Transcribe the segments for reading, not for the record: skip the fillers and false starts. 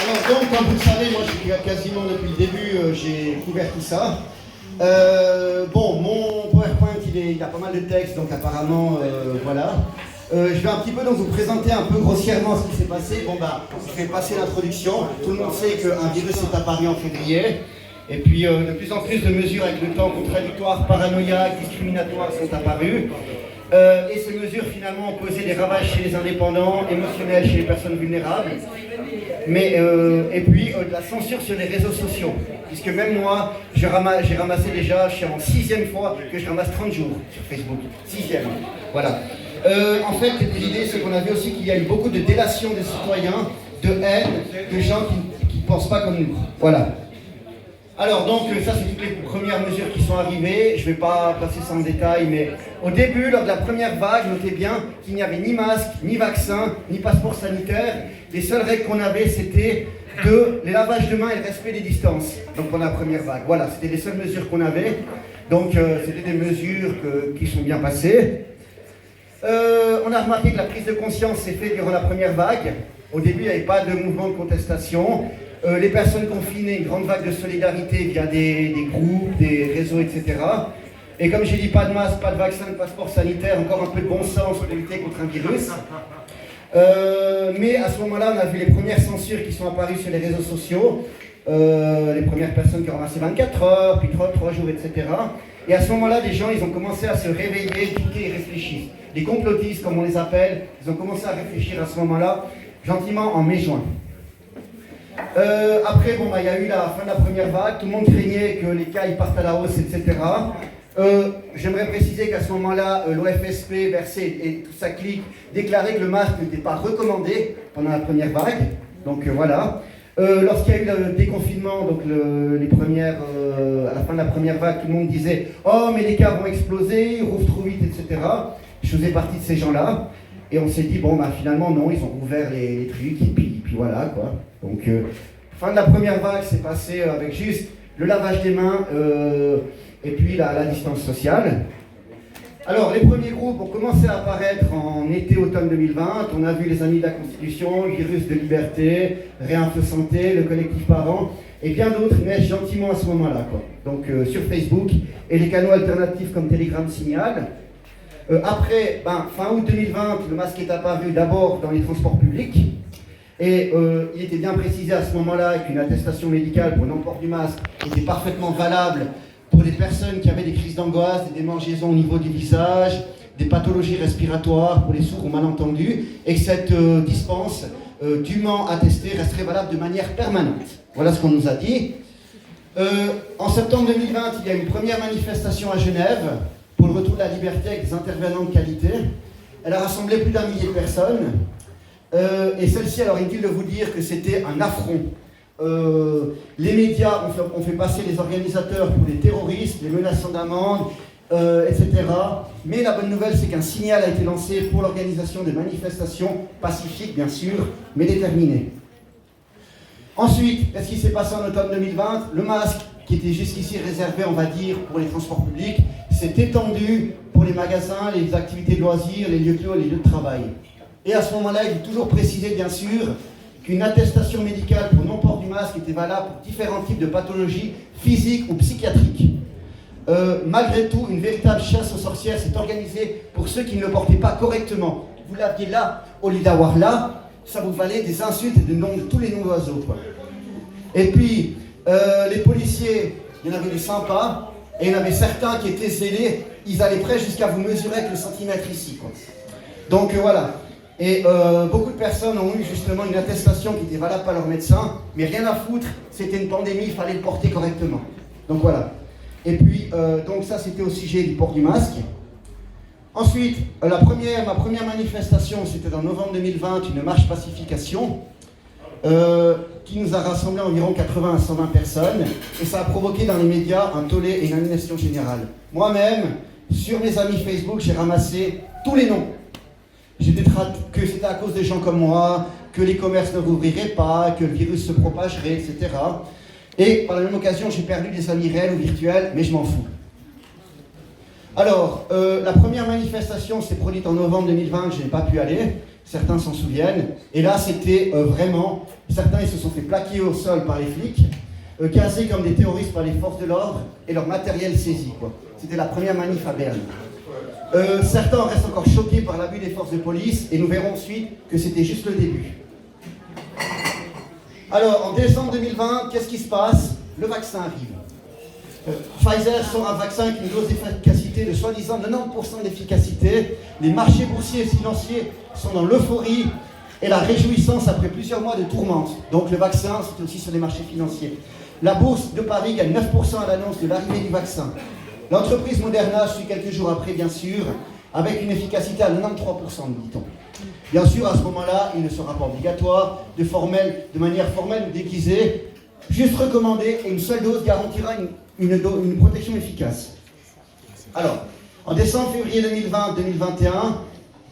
Alors donc, comme vous le savez, moi je suis quasiment depuis le début, j'ai couvert tout ça. Bon, mon PowerPoint, il y a pas mal de textes, donc apparemment, voilà. Je vais un petit peu donc vous présenter un peu grossièrement ce qui s'est passé. Bon bah, je vais passer l'introduction. Tout le monde sait qu'un virus est apparu en février. Et puis de plus en plus de mesures avec le temps contradictoires, paranoïaques, discriminatoires sont apparues. Et ces mesures finalement ont causé des ravages chez les indépendants, émotionnels chez les personnes vulnérables. Mais, et puis de la censure sur les réseaux sociaux. Puisque même moi, j'ai ramassé déjà, je suis en 6e fois que je ramasse 30 jours sur Facebook. 6e, voilà. En fait, l'idée, c'est qu'on a vu aussi qu'il y a eu beaucoup de délation des citoyens, de haine, de gens qui ne pensent pas comme nous. Voilà. Alors donc, ça c'est toutes les premières mesures qui sont arrivées. Je ne vais pas passer ça en détail, mais au début, lors de la première vague, notez bien qu'il n'y avait ni masque, ni vaccin, ni passeport sanitaire. Les seules règles qu'on avait, c'était les lavages de mains et le respect des distances. Donc pour la première vague, voilà, c'était les seules mesures qu'on avait. Donc c'était des mesures qui sont bien passées. On a remarqué que la prise de conscience s'est faite durant la première vague. Au début, il n'y avait pas de mouvement de contestation. Les personnes confinées, une grande vague de solidarité via des groupes, des réseaux, etc. Et comme j'ai dit, pas de masque, pas de vaccin, de passeport sanitaire, encore un peu de bon sens pour lutter contre un virus. Mais à ce moment-là, on a vu les premières censures qui sont apparues sur les réseaux sociaux. Les premières personnes qui ont ramassé 24 heures, puis 3 jours, etc. Et à ce moment-là, les gens, ils ont commencé à se réveiller, piquer et réfléchir. Les complotistes, comme on les appelle, ils ont commencé à réfléchir à ce moment-là, gentiment en mai-juin. Après, bon, il y a eu la fin de la première vague, tout le monde craignait que les cas ils partent à la hausse, etc. J'aimerais préciser qu'à ce moment-là, l'OFSP, Bercé et tout ça clique, déclarait que le masque n'était pas recommandé pendant la première vague. Donc voilà. Lorsqu'il y a eu le déconfinement, donc à la fin de la première vague, tout le monde disait « Oh, mais les cas vont exploser, ils rouvrent trop vite, etc. » Je faisais partie de ces gens-là. Et on s'est dit, bon, bah, finalement, non, ils ont rouvert les trucs, et puis voilà, quoi. Donc, fin de la première vague, c'est passé avec juste le lavage des mains et puis la distance sociale. Alors, les premiers groupes ont commencé à apparaître en été-automne 2020. On a vu les Amis de la Constitution, le Virus de Liberté, Réinfo Santé, le collectif Parents, et bien d'autres naissent gentiment à ce moment-là, quoi. Donc, sur Facebook, et les canaux alternatifs comme Telegram Signal. Après, fin août 2020, le masque est apparu d'abord dans les transports publics. Et il était bien précisé à ce moment-là qu'une attestation médicale pour non-port du masque était parfaitement valable pour les personnes qui avaient des crises d'angoisse, des démangeaisons au niveau du visage, des pathologies respiratoires pour les sourds ou malentendus, et que cette dispense dûment attestée resterait valable de manière permanente. Voilà ce qu'on nous a dit. En septembre 2020, il y a eu une première manifestation à Genève pour le retour de la liberté avec des intervenants de qualité. Elle a rassemblé plus d'1 millier de personnes. Et celle-ci, alors inutile de vous dire que c'était un affront. Les médias ont fait passer les organisateurs pour des terroristes, les menaçants d'amende, etc. Mais la bonne nouvelle, c'est qu'un signal a été lancé pour l'organisation des manifestations pacifiques, bien sûr, mais déterminées. Ensuite, qu'est-ce qui s'est passé en automne 2020 ? Le masque, qui était jusqu'ici réservé, on va dire, pour les transports publics, s'est étendu pour les magasins, les activités de loisirs, les lieux clos, les lieux de travail. Et à ce moment-là, il est toujours précisé, bien sûr, qu'une attestation médicale pour non-port du masque était valable pour différents types de pathologies physiques ou psychiatriques. Malgré tout, une véritable chasse aux sorcières s'est organisée pour ceux qui ne le portaient pas correctement. Vous l'aviez là, au lieu d'avoir là, ça vous valait des insultes et de tous les noms d'oiseaux, quoi. Et puis, les policiers, il y en avait des sympas, et il y en avait certains qui étaient zélés, ils allaient près jusqu'à vous mesurer avec le centimètre ici, quoi. Donc voilà. Et beaucoup de personnes ont eu justement une attestation qui était valable par leur médecin, mais rien à foutre, c'était une pandémie, il fallait le porter correctement. Donc voilà. Et puis, donc ça c'était au sujet du port du masque. Ensuite, ma première manifestation, c'était en novembre 2020, une marche pacification, qui nous a rassemblé environ 80 à 120 personnes, et ça a provoqué dans les médias un tollé et une indignation générale. Moi-même, sur mes amis Facebook, j'ai ramassé tous les noms. Que c'était à cause des gens comme moi, que les commerces ne rouvriraient pas, que le virus se propagerait, etc. Et par la même occasion, j'ai perdu des amis réels ou virtuels, mais je m'en fous. Alors, la première manifestation s'est produite en novembre 2020, je n'ai pas pu aller, certains s'en souviennent, et là c'était vraiment, certains ils se sont fait plaquer au sol par les flics, casés comme des terroristes par les forces de l'ordre, et leur matériel saisi, quoi. C'était la première manif à Berne. Certains restent encore choqués par l'abus des forces de police, et nous verrons ensuite que c'était juste le début. Alors, en décembre 2020, qu'est-ce qui se passe? Le vaccin arrive. Pfizer sort un vaccin avec une dose d'efficacité de soi-disant 90% d'efficacité. Les marchés boursiers et financiers sont dans l'euphorie et la réjouissance après plusieurs mois de tourmente. Donc le vaccin, c'est aussi sur les marchés financiers. La bourse de Paris gagne 9% à l'annonce de l'arrivée du vaccin. L'entreprise Moderna suit quelques jours après, bien sûr, avec une efficacité à 93%, dit-on. Bien sûr, à ce moment-là, il ne sera pas obligatoire, de manière formelle ou déguisée, juste recommandé, et une seule dose garantira une protection efficace. Alors, en décembre-février 2020-2021,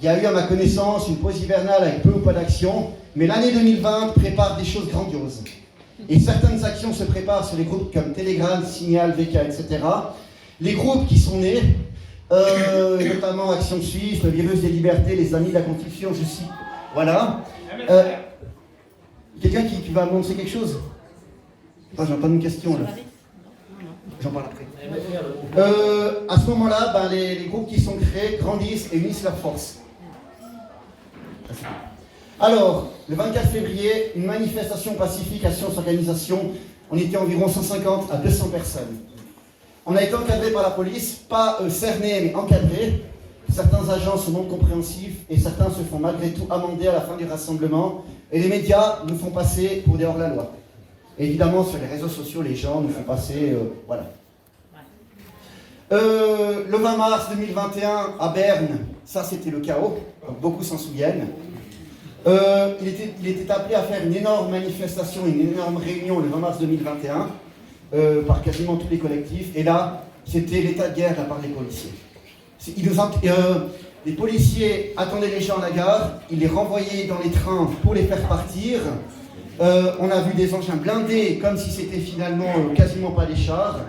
il y a eu à ma connaissance une pause hivernale avec peu ou pas d'action, mais l'année 2020 prépare des choses grandioses. Et certaines actions se préparent sur les groupes comme Telegram, Signal, VK, etc. Les groupes qui sont nés, notamment Action Suisse, le Virus des Libertés, les Amis de la Constitution, je cite. Voilà. Quelqu'un qui va montrer quelque chose? J'entends une question là. J'en parle après. À ce moment-là, les groupes qui sont créés grandissent et unissent leurs forces. Alors, le 24 février, une manifestation pacifique à Science Organisation. On était environ 150 à 200 personnes. On a été encadrés par la police, pas cernés, mais encadrés. Certains agents se montrent compréhensifs et certains se font malgré tout amender à la fin du rassemblement. Et les médias nous font passer pour des hors-la-loi. Évidemment, sur les réseaux sociaux, les gens nous font passer, voilà. Le 20 mars 2021, à Berne, ça c'était le chaos, donc beaucoup s'en souviennent. Il était appelé à faire une énorme manifestation, une énorme réunion le 20 mars 2021, par quasiment tous les collectifs, et là, c'était l'état de guerre de la part des policiers. Les policiers attendaient les gens à la gare, ils les renvoyaient dans les trains pour les faire partir. On a vu des engins blindés comme si c'était finalement quasiment pas des chars.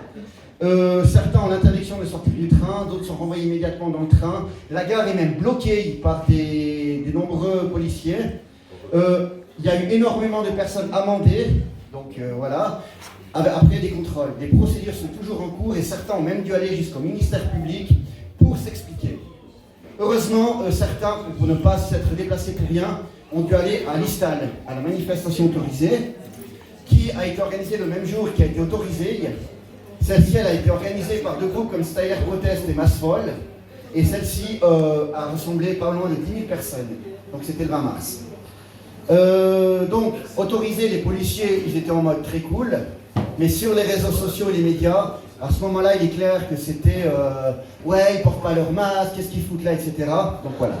Certains ont l'interdiction de sortir du train, d'autres sont renvoyés immédiatement dans le train. La gare est même bloquée par des nombreux policiers. Il y a eu énormément de personnes amendées, donc voilà, après des contrôles. Les procédures sont toujours en cours et certains ont même dû aller jusqu'au ministère public pour s'expliquer. Heureusement, certains, pour ne pas s'être déplacés pour rien, ont dû aller à l'Istal, à la manifestation autorisée, qui a été organisée le même jour qui a été autorisée. Celle-ci, elle a été organisée par deux groupes comme Steyr Protest et Massvoll, et celle-ci a rassemblé pas loin de 10 000 personnes. Donc c'était le 20 mars. Donc, autorisés, les policiers, ils étaient en mode très cool, mais sur les réseaux sociaux et les médias, à ce moment-là, il est clair que c'était ouais, ils portent pas leur masque, qu'est-ce qu'ils foutent là, etc. Donc voilà.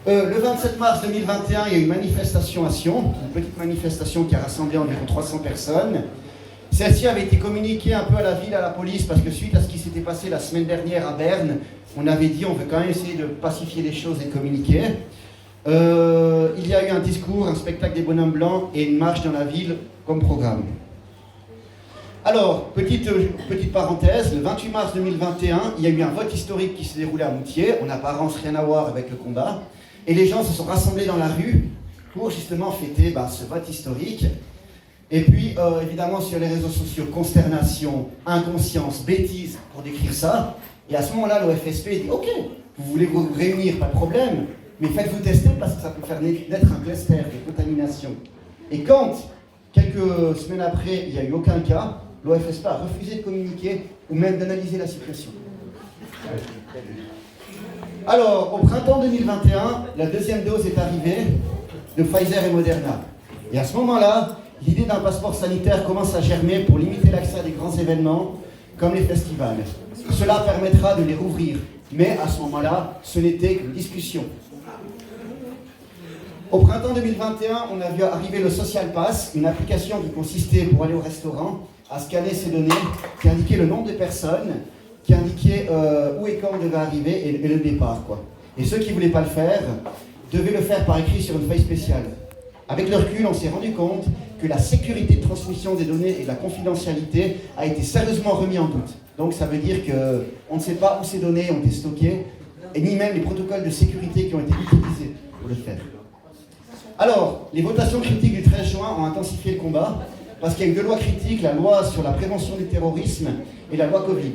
Le 27 mars 2021, il y a eu une manifestation à Sion, une petite manifestation qui a rassemblé environ 300 personnes. Celle-ci avait été communiquée un peu à la ville, à la police, parce que suite à ce qui s'était passé la semaine dernière à Berne, on avait dit on veut quand même essayer de pacifier les choses et communiquer. Il y a eu un discours, un spectacle des bonhommes blancs et une marche dans la ville comme programme. Alors, petite parenthèse, le 28 mars 2021, il y a eu un vote historique qui s'est déroulé à Moutier, en apparence rien à voir avec le combat, et les gens se sont rassemblés dans la rue pour justement fêter ce vote historique. Et puis, évidemment, sur les réseaux sociaux, consternation, inconscience, bêtise, pour décrire ça. Et à ce moment-là, l'OFSP dit « Ok, vous voulez vous réunir, pas de problème, mais faites-vous tester parce que ça peut faire naître un cluster de contamination. » Et quand, quelques semaines après, il n'y a eu aucun cas, l'OFSP a refusé de communiquer ou même d'analyser la situation. Alors, au printemps 2021, la deuxième dose est arrivée de Pfizer et Moderna. Et à ce moment-là, l'idée d'un passeport sanitaire commence à germer pour limiter l'accès à des grands événements comme les festivals. Cela permettra de les rouvrir. Mais à ce moment-là, ce n'était qu'une discussion. Au printemps 2021, on a vu arriver le Social Pass, une application qui consistait, pour aller au restaurant, à scanner ces données, qui indiquait le nombre de personnes, qui indiquait où et quand on devait arriver et le départ, quoi. Et ceux qui ne voulaient pas le faire, devaient le faire par écrit sur une feuille spéciale. Avec le recul, on s'est rendu compte que la sécurité de transmission des données et la confidentialité a été sérieusement remis en doute. Donc ça veut dire qu'on ne sait pas où ces données ont été stockées, et ni même les protocoles de sécurité qui ont été utilisés pour le faire. Alors, les votations critiques du 13 juin ont intensifié le combat, parce qu'il y a eu deux lois critiques, la loi sur la prévention du terrorisme et la loi Covid.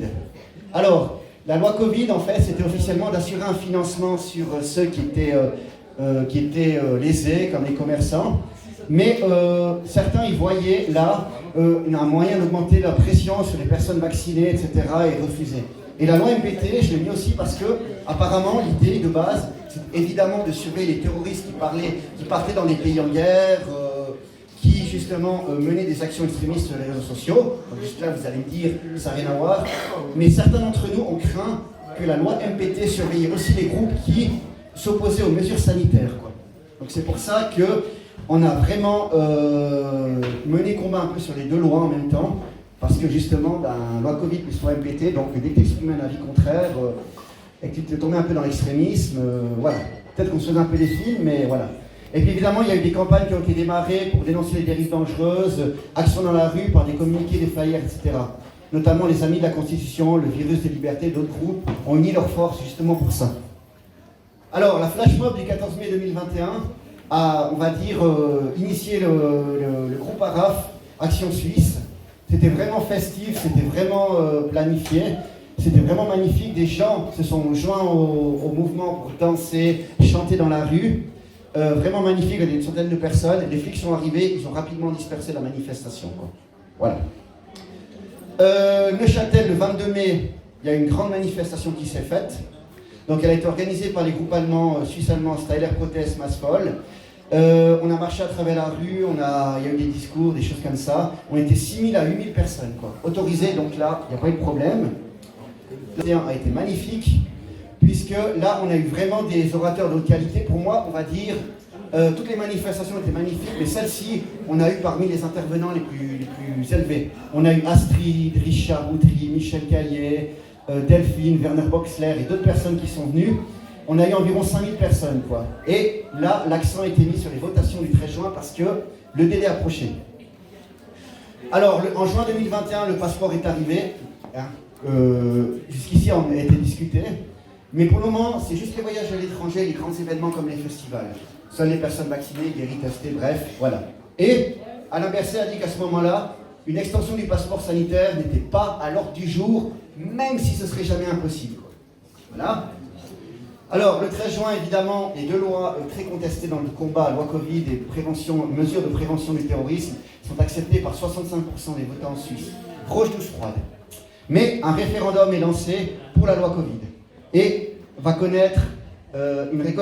Alors, la loi Covid, en fait, c'était officiellement d'assurer un financement sur ceux qui étaient lésés, comme les commerçants. Mais certains y voyaient là un moyen d'augmenter la pression sur les personnes vaccinées, etc. et refusaient. Et la loi MPT, je l'ai mis aussi parce que, apparemment, l'idée de base, c'est évidemment de surveiller les terroristes qui partaient dans des pays en guerre, qui justement menaient des actions extrémistes sur les réseaux sociaux. Donc, juste là, vous allez me dire, ça n'a rien à voir. Mais certains d'entre nous ont craint que la loi MPT surveillait aussi les groupes qui s'opposaient aux mesures sanitaires, quoi. Donc c'est pour ça qu'on a vraiment mené combat un peu sur les deux lois en même temps, parce que justement, loi Covid plus loi MPT, donc dès que tu exprimes un avis contraire et que tu te tombes un peu dans l'extrémisme, voilà. Peut-être qu'on se faisait un peu des films, mais voilà. Et puis évidemment, il y a eu des campagnes qui ont été démarrées pour dénoncer les dérives dangereuses, actions dans la rue par des communiqués, des flyers, etc. Notamment les Amis de la Constitution, le Virus des Libertés, d'autres groupes ont uni leurs forces justement pour ça. Alors, la flash mob du 14 mai 2021 a, on va dire, initié le groupe ARAF, Action Suisse. C'était vraiment festif, c'était vraiment planifié, c'était vraiment magnifique. Des gens se sont joints au mouvement pour danser, chanter dans la rue. Vraiment magnifique, il y avait une centaine de personnes. Les flics sont arrivés, ils ont rapidement dispersé la manifestation, quoi. Voilà. Neuchâtel, le 22 mai, il y a une grande manifestation qui s'est faite. Donc elle a été organisée par les groupes allemands, suisses-allemands, Steiler Protest, Massvoll. On a marché à travers la rue, il y a eu des discours, des choses comme ça. On était 6 000 à 8 000 personnes, quoi. Autorisées, donc là, il n'y a pas eu de problème. Le terrain a été magnifique, puisque là, on a eu vraiment des orateurs de haute qualité. Pour moi, on va dire, toutes les manifestations étaient magnifiques, mais celle-ci, on a eu parmi les intervenants les plus élevés. On a eu Astrid, Richard Boutry, Michel Caillet, Delphine, Werner Boxler et d'autres personnes qui sont venues. On a eu environ 5000 personnes, quoi. Et là, l'accent a été mis sur les votations du 13 juin parce que le délai approchait. Alors, en juin 2021, le passeport est arrivé. Hein, jusqu'ici, on a été discuté. Mais pour le moment, c'est juste les voyages à l'étranger, les grands événements comme les festivals. Seules les personnes vaccinées, guéries, testées, bref, voilà. Et Alain Berset a dit qu'à ce moment-là, une extension du passeport sanitaire n'était pas à l'ordre du jour, même si ce serait jamais impossible. Voilà. Alors, le 13 juin, évidemment, les deux lois très contestées dans le combat, loi Covid et mesures de prévention du terrorisme, sont acceptées par 65% des votants en Suisse. Roche douce froide. Mais un référendum est lancé pour la loi Covid et va connaître une récolte.